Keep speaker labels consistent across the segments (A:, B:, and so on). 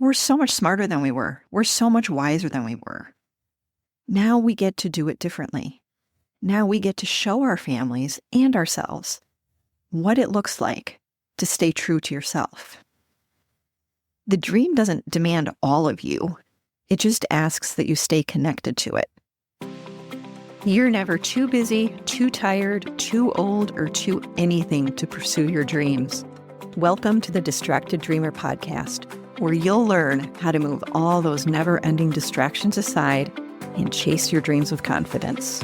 A: We're so much smarter than we were. We're so much wiser than we were. Now we get to do it differently. Now we get to show our families and ourselves what it looks like to stay true to yourself. The dream doesn't demand all of you. It just asks that you stay connected to it. You're never too busy, too tired, too old, or too anything to pursue your dreams. Welcome to the Distracted Dreamer podcast, where you'll learn how to move all those never-ending distractions aside and chase your dreams with confidence.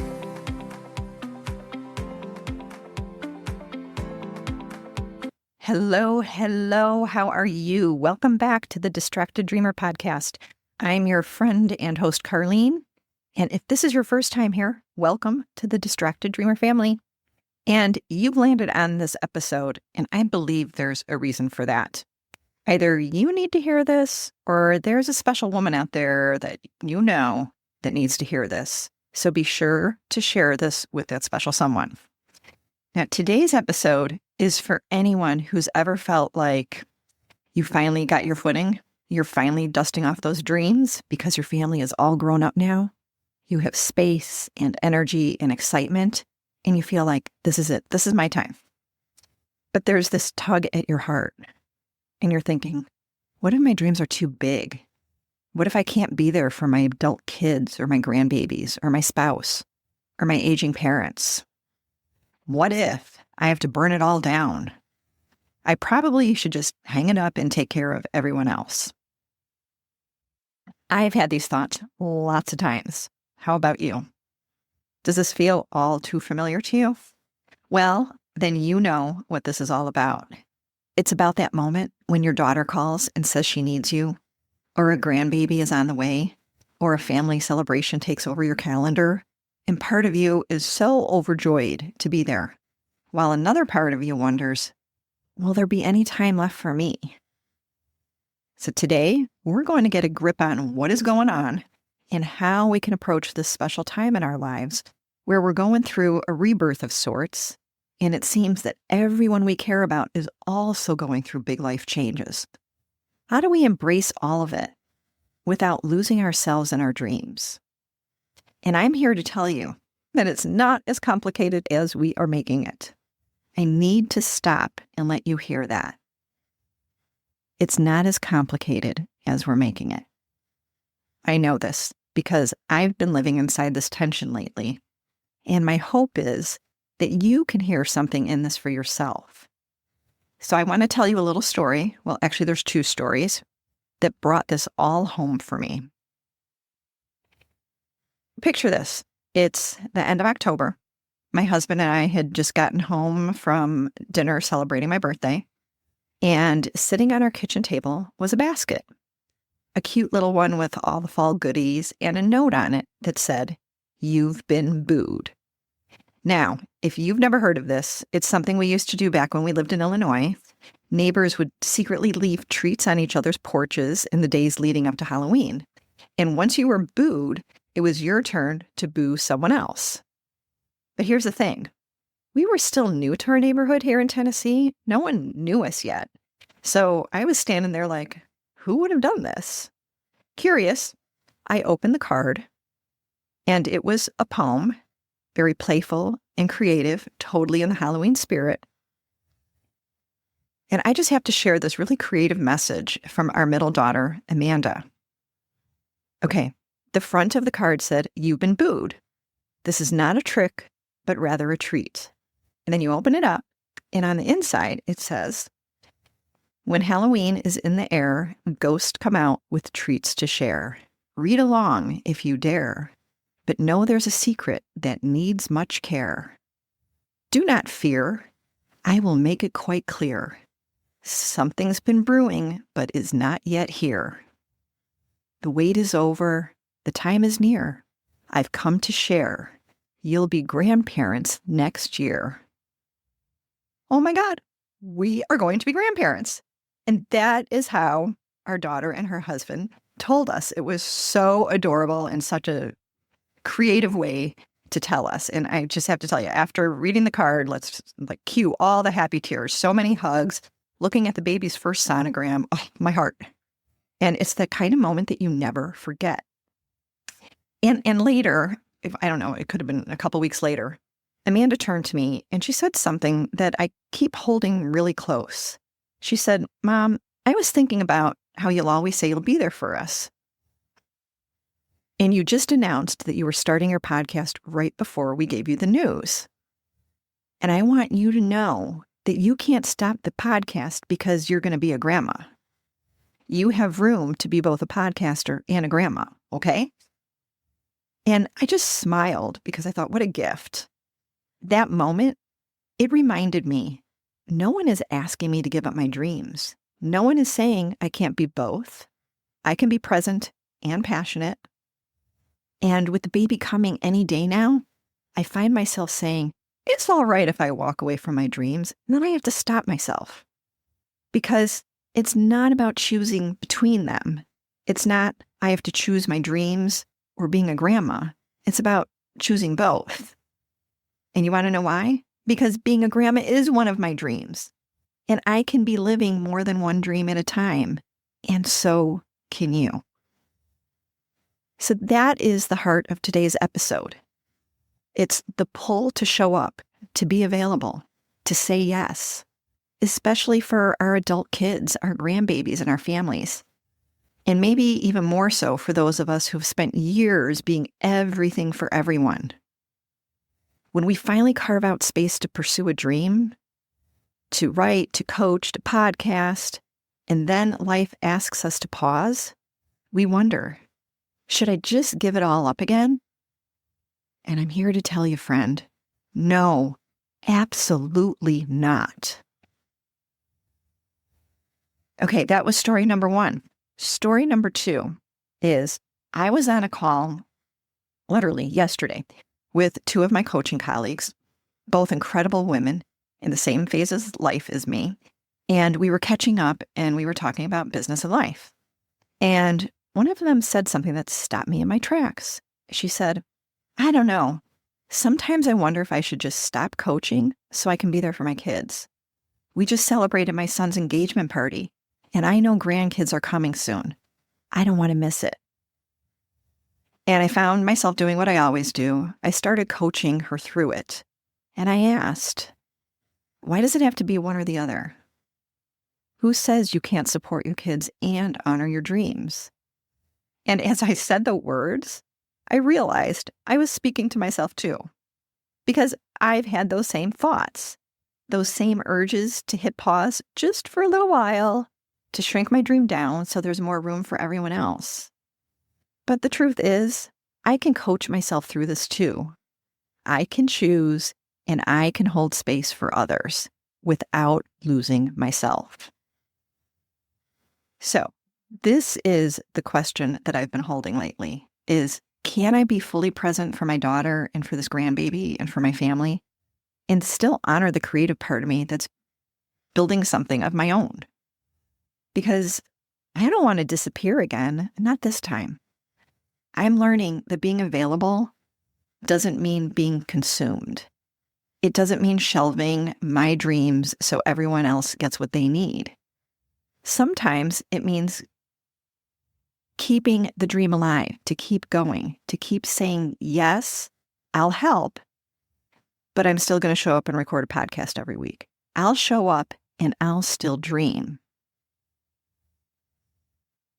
A: Hello, how are you? Welcome back to the Distracted Dreamer podcast. I'm your friend and host, Carlene. And if this is your first time here, welcome to the Distracted Dreamer family. And you've landed on this episode, and I believe there's a reason for that. Either you need to hear this, or there's a special woman out there that you know that needs to hear this. So be sure to share this with that special someone. Now, today's episode is for anyone who's ever felt like you finally got your footing. You're finally dusting off those dreams because your family is all grown up now. You have space and energy and excitement, and you feel like this is it. This is my time. But there's this tug at your heart, and you're thinking, what if my dreams are too big? What if I can't be there for my adult kids or my grandbabies or my spouse or my aging parents? What if I have to burn it all down? I probably should just hang it up and take care of everyone else. I've had these thoughts lots of times. How about you? Does this feel all too familiar to you? Well, then you know what this is all about. It's about that moment when your daughter calls and says she needs you, or a grandbaby is on the way, or a family celebration takes over your calendar, and part of you is so overjoyed to be there, while another part of you wonders, will there be any time left for me? So today, we're going to get a grip on what is going on and how we can approach this special time in our lives where we're going through a rebirth of sorts, and it seems that everyone we care about is also going through big life changes. How do we embrace all of it without losing ourselves in our dreams? And I'm here to tell you that it's not as complicated as we are making it. I need to stop and let you hear that. It's not as complicated as we're making it. I know this because I've been living inside this tension lately, and my hope is that you can hear something in this for yourself. So I want to tell you a little story. Well, actually, there's two stories that brought this all home for me. Picture this. It's the end of October. My husband and I had just gotten home from dinner celebrating my birthday, and sitting on our kitchen table was a basket. A cute little one with all the fall goodies and a note on it that said, "You've been booed." Now, if you've never heard of this, it's something we used to do back when we lived in Illinois. Neighbors would secretly leave treats on each other's porches in the days leading up to Halloween. And once you were booed, it was your turn to boo someone else. But here's the thing. We were still new to our neighborhood here in Tennessee. No one knew us yet. So I was standing there like, who would have done this? Curious, I opened the card, and it was a poem, very playful and creative, totally in the Halloween spirit. And I just have to share this really creative message from our middle daughter, Amanda. Okay, the front of the card said, "You've been booed. This is not a trick, but rather a treat." And then you open it up, and on the inside, it says, "When Halloween is in the air, ghosts come out with treats to share. Read along if you dare, but know there's a secret that needs much care. Do not fear, I will make it quite clear. Something's been brewing, but is not yet here. The wait is over, the time is near. I've come to share. You'll be grandparents next year." Oh my God, we are going to be grandparents. And that is how our daughter and her husband told us. It was so adorable and such a creative way to tell us. And I just have to tell you, after reading the card, let's cue all the happy tears, so many hugs, looking at the baby's first sonogram, oh, my heart. And it's the kind of moment that you never forget. And later, I don't know, it could have been a couple weeks later, Amanda turned to me and she said something that I keep holding really close. She said, "Mom, I was thinking about how you'll always say you'll be there for us. And you just announced that you were starting your podcast right before we gave you the news. And I want you to know that you can't stop the podcast because you're going to be a grandma. You have room to be both a podcaster and a grandma, okay?" And I just smiled because I thought, what a gift. That moment, it reminded me, no one is asking me to give up my dreams. No one is saying I can't be both. I can be present and passionate. And with the baby coming any day now, I find myself saying, it's all right if I walk away from my dreams. And then I have to stop myself. Because it's not about choosing between them. It's not, I have to choose my dreams or being a grandma. It's about choosing both. And you want to know why? Because being a grandma is one of my dreams. And I can be living more than one dream at a time. And so can you. So that is the heart of today's episode. It's the pull to show up, to be available, to say yes, especially for our adult kids, our grandbabies, and our families. And maybe even more so for those of us who've spent years being everything for everyone. When we finally carve out space to pursue a dream, to write, to coach, to podcast, and then life asks us to pause, we wonder, should I just give it all up again? And I'm here to tell you, friend, no, absolutely not. Okay, that was story number 1. Story number 2 is I was on a call literally yesterday with 2 of my coaching colleagues, both incredible women in the same phase of life as me. And we were catching up and we were talking about business and life. And one of them said something that stopped me in my tracks. She said, I don't know. Sometimes I wonder if I should just stop coaching so I can be there for my kids. We just celebrated my son's engagement party, and I know grandkids are coming soon. I don't want to miss it. And I found myself doing what I always do. I started coaching her through it. And I asked, why does it have to be one or the other? Who says you can't support your kids and honor your dreams? And as I said the words, I realized I was speaking to myself too. Because I've had those same thoughts, those same urges to hit pause just for a little while, to shrink my dream down so there's more room for everyone else. But the truth is, I can coach myself through this too. I can choose and I can hold space for others without losing myself. So, this is the question that I've been holding lately is, can I be fully present for my daughter and for this grandbaby and for my family and still honor the creative part of me that's building something of my own? Because I don't want to disappear again, not this time. I'm learning that being available doesn't mean being consumed. It doesn't mean shelving my dreams so everyone else gets what they need. Sometimes it means keeping the dream alive, to keep going, to keep saying, yes, I'll help, but I'm still going to show up and record a podcast every week. I'll show up and I'll still dream.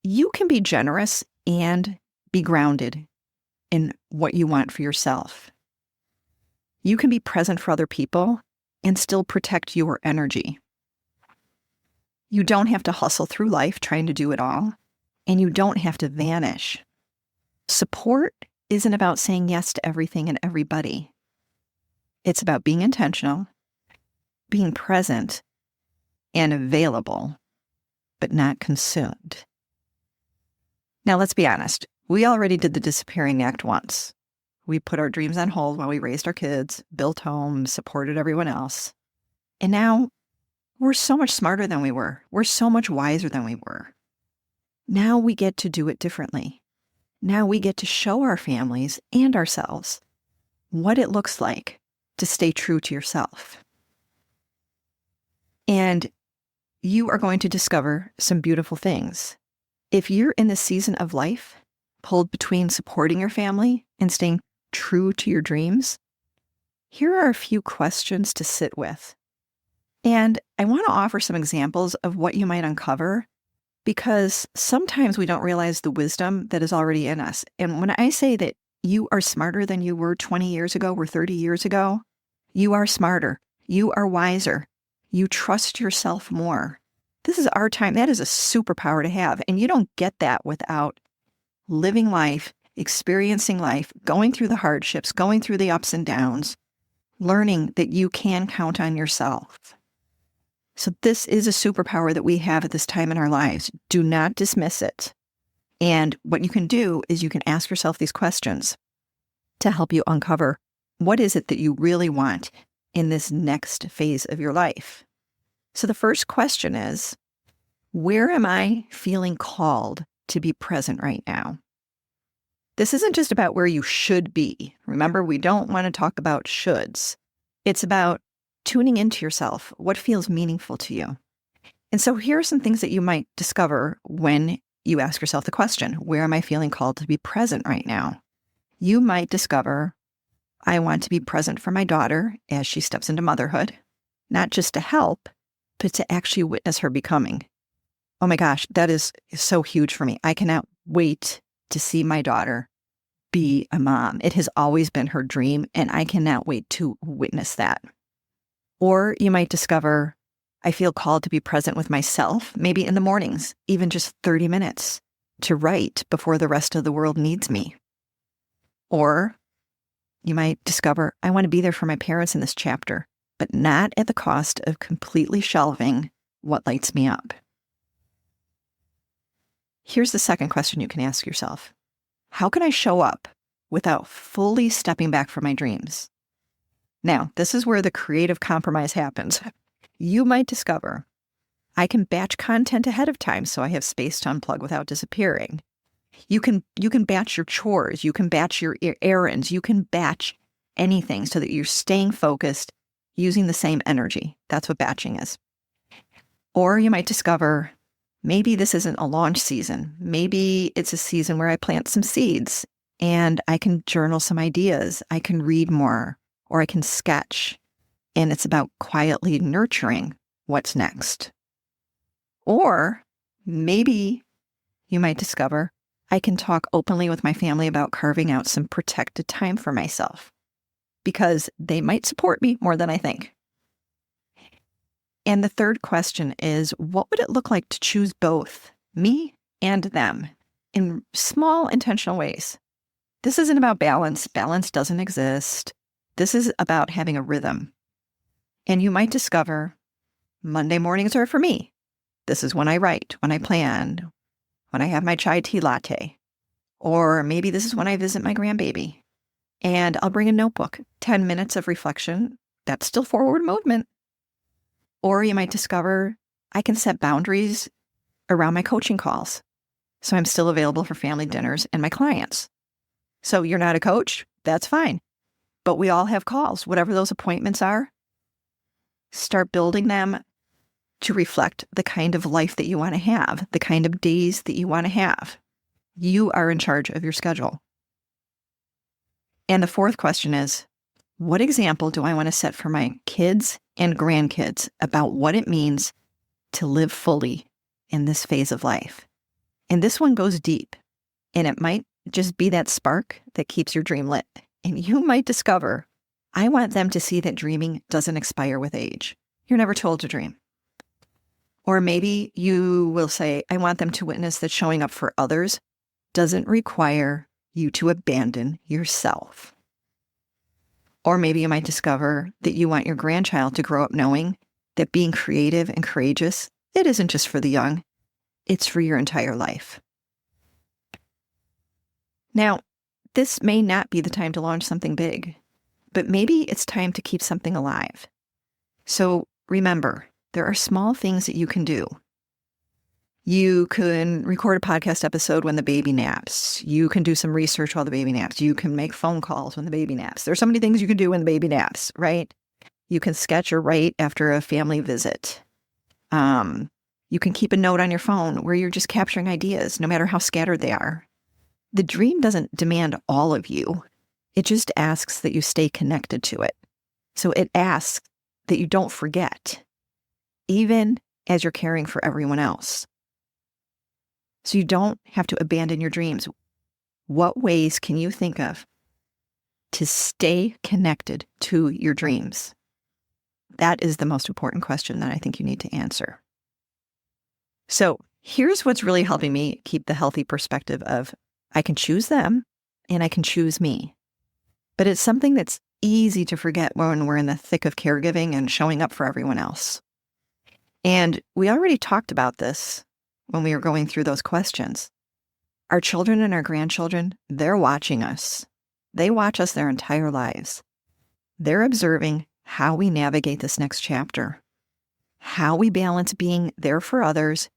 A: You can be generous and be grounded in what you want for yourself. You can be present for other people and still protect your energy. You don't have to hustle through life trying to do it all, and you don't have to vanish. Support isn't about saying yes to everything and everybody. It's about being intentional, being present, and available, but not consumed. Now, let's be honest. We already did the disappearing act once. We put our dreams on hold while we raised our kids, built homes, supported everyone else. And now we're so much smarter than we were. We're so much wiser than we were. Now we get to do it differently. Now we get to show our families and ourselves what it looks like to stay true to yourself. And you are going to discover some beautiful things. If you're in this season of life, pulled between supporting your family and staying true to your dreams, here are a few questions to sit with. And I want to offer some examples of what you might uncover, because sometimes we don't realize the wisdom that is already in us. And when I say that you are smarter than you were 20 years ago or 30 years ago, you are smarter. You are wiser. You trust yourself more. This is our time. That is a superpower to have. And you don't get that without living life, experiencing life, going through the hardships, going through the ups and downs, learning that you can count on yourself. So this is a superpower that we have at this time in our lives. Do not dismiss it. And what you can do is you can ask yourself these questions to help you uncover what is it that you really want in this next phase of your life. So the first question is, where am I feeling called to be present right now? This isn't just about where you should be. Remember, we don't want to talk about shoulds. It's about tuning into yourself, what feels meaningful to you. And so here are some things that you might discover when you ask yourself the question, where am I feeling called to be present right now? You might discover, I want to be present for my daughter as she steps into motherhood, not just to help, but to actually witness her becoming. Oh my gosh, that is so huge for me. I cannot wait to see my daughter be a mom. It has always been her dream, and I cannot wait to witness that. Or you might discover, I feel called to be present with myself, maybe in the mornings, even just 30 minutes, to write before the rest of the world needs me. Or you might discover, I want to be there for my parents in this chapter, but not at the cost of completely shelving what lights me up. Here's the second question you can ask yourself. How can I show up without fully stepping back from my dreams? Now, this is where the creative compromise happens. You might discover, I can batch content ahead of time so I have space to unplug without disappearing. You can batch your chores, you can batch your errands, you can batch anything so that you're staying focused using the same energy. That's what batching is. Or you might discover, maybe this isn't a launch season. Maybe it's a season where I plant some seeds and I can journal some ideas. I can read more, or I can sketch. And it's about quietly nurturing what's next. Or maybe you might discover, I can talk openly with my family about carving out some protected time for myself, because they might support me more than I think. And the third question is, what would it look like to choose both me and them in small intentional ways? This isn't about balance. Balance doesn't exist. This is about having a rhythm. And you might discover, Monday mornings are for me. This is when I write, when I plan, when I have my chai tea latte. Or maybe this is when I visit my grandbaby. And I'll bring a notebook, 10 minutes of reflection. That's still forward movement. Or you might discover, I can set boundaries around my coaching calls. So I'm still available for family dinners and my clients. So you're not a coach? That's fine. But we all have calls, whatever those appointments are. Start building them to reflect the kind of life that you want to have, the kind of days that you want to have. You are in charge of your schedule. And the fourth question is, what example do I want to set for my kids and grandkids about what it means to live fully in this phase of life? And this one goes deep, and it might just be that spark that keeps your dream lit. And you might discover, I want them to see that dreaming doesn't expire with age. You're never told to dream. Or maybe you will say, I want them to witness that showing up for others doesn't require you to abandon yourself. Or maybe you might discover that you want your grandchild to grow up knowing that being creative and courageous, it isn't just for the young, it's for your entire life. Now, this may not be the time to launch something big, but maybe it's time to keep something alive. So remember, there are small things that you can do. You can record a podcast episode when the baby naps. You can do some research while the baby naps. You can make phone calls when the baby naps. There's so many things you can do when the baby naps, right? You can sketch or write after a family visit. You can keep a note on your phone where you're just capturing ideas, no matter how scattered they are. The dream doesn't demand all of you. It just asks that you stay connected to it. So it asks that you don't forget, even as you're caring for everyone else. So you don't have to abandon your dreams. What ways can you think of to stay connected to your dreams? That is the most important question that I think you need to answer. So here's what's really helping me keep the healthy perspective of I can choose them and I can choose me. But it's something that's easy to forget when we're in the thick of caregiving and showing up for everyone else. And we already talked about this when we were going through those questions. Our children and our grandchildren, they're watching us. They watch us their entire lives. They're observing how we navigate this next chapter, how we balance being there for others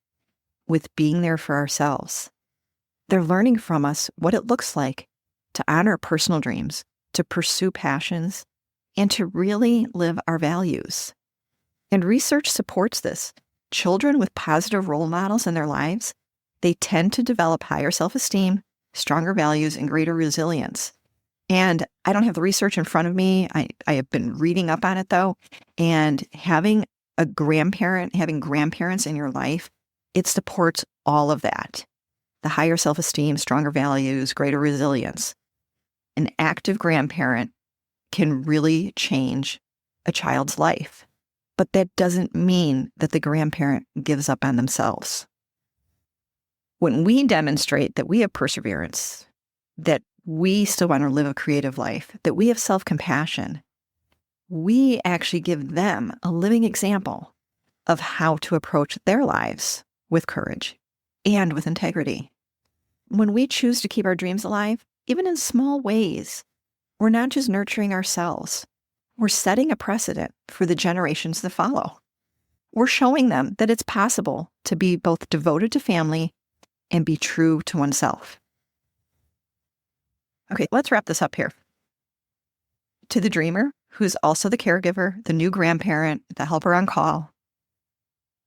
A: with being there for ourselves. They're learning from us what it looks like to honor personal dreams, to pursue passions, and to really live our values. And research supports this. Children with positive role models in their lives, they tend to develop higher self-esteem, stronger values, and greater resilience. And I don't have the research in front of me. I have been reading up on it, though. And having grandparents in your life, it supports all of that. The higher self-esteem, stronger values, greater resilience. An active grandparent can really change a child's life. But that doesn't mean that the grandparent gives up on themselves. When we demonstrate that we have perseverance, that we still want to live a creative life, that we have self-compassion, we actually give them a living example of how to approach their lives with courage and with integrity. When we choose to keep our dreams alive, even in small ways, we're not just nurturing ourselves. We're setting a precedent for the generations that follow. We're showing them that it's possible to be both devoted to family and be true to oneself. Okay, let's wrap this up here. To the dreamer, who's also the caregiver, the new grandparent, the helper on call,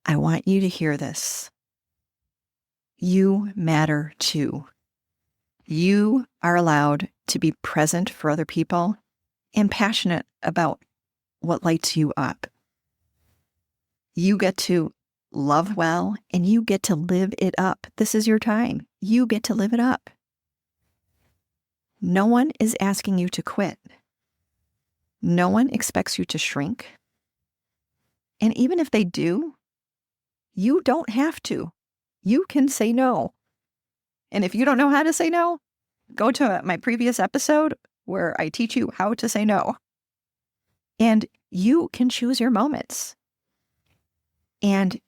A: I want you to hear this. You matter too. You are allowed to be present for other people and passionate about what lights you up. You get to love well and you get to live it up. This is your time. You get to live it up. No one is asking you to quit. No one expects you to shrink. And even if they do, you don't have to. You can say no. And if you don't know how to say no, go to my previous episode where I teach you how to say no. And you can choose your moments. And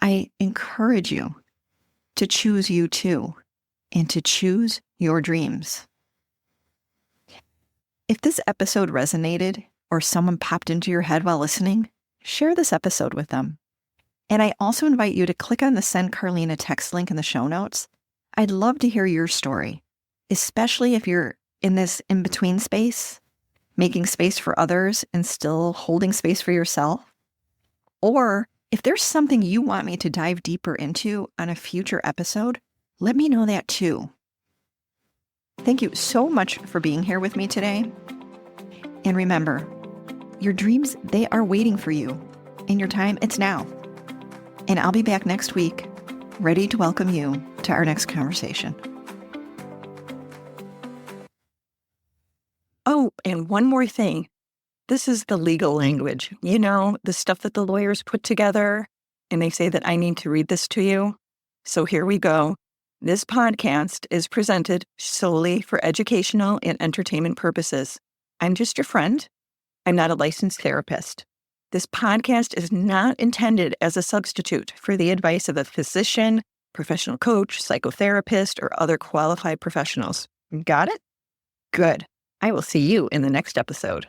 A: I encourage you to choose you too, and to choose your dreams. If this episode resonated or someone popped into your head while listening, share this episode with them. And I also invite you to click on the Send Carlene a Text link in the show notes. I'd love to hear your story, especially if you're in this in-between space, making space for others and still holding space for yourself. Or if there's something you want me to dive deeper into on a future episode, let me know that too. Thank you so much for being here with me today. And remember, your dreams, they are waiting for you. And your time, it's now. And I'll be back next week, ready to welcome you to our next conversation.
B: Oh, and one more thing. This is the legal language. You know, the stuff that the lawyers put together, and they say that I need to read this to you. So here we go. This podcast is presented solely for educational and entertainment purposes. I'm just your friend. I'm not a licensed therapist. This podcast is not intended as a substitute for the advice of a physician, professional coach, psychotherapist, or other qualified professionals. Got it? Good. I will see you in the next episode.